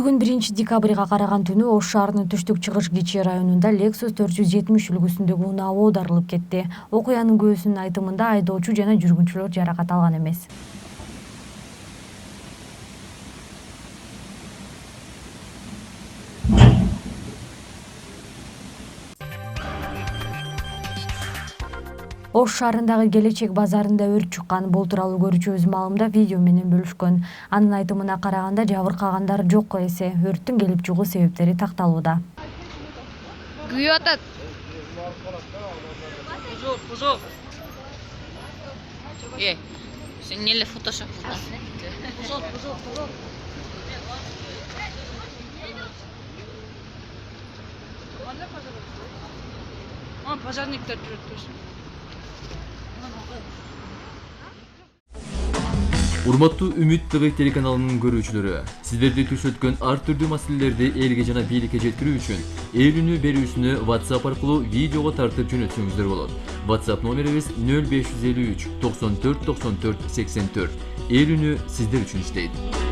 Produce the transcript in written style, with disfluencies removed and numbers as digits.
Бүгүн 1 декабрга караган түнү Ош шаарынын түштүк-чыгыш Кичи районунда Lexus 470 үлгүсүндөгү унаа оодарылып кетти. Окуянын күбөсүнүн айтымында айдоочу жана жүргүнчүлөр жаракат алган эмес. Ош шаарындагы Келечек базарында өрт чыккан. Бул тууралуу көрүүчүбүз маалымда видео менен бөлүшкөн. Анын айтымына караганда жабыркагандар жок эсе. Өрттүн келип чыгуу себептери такталууда. Күйүп атат. Кузов. Сен неле фотошоп кылгансың? Кузов. Пожарниктер жүрөт турушун. Урматтуу Үмүт ТВ телеканалынын көрүүчүлөрү, сиздерди түшөткөн ар түрдүү маселелерди элге жана бийликке жеткирүү үчүн ээлүүнү берүүсүнү WhatsApp аркылуу видеого тартып жөнөтсөңүздөр болот. WhatsApp номерибиз 0553 94 94 84. Ээлүүнү сиздер үчүн иштейт.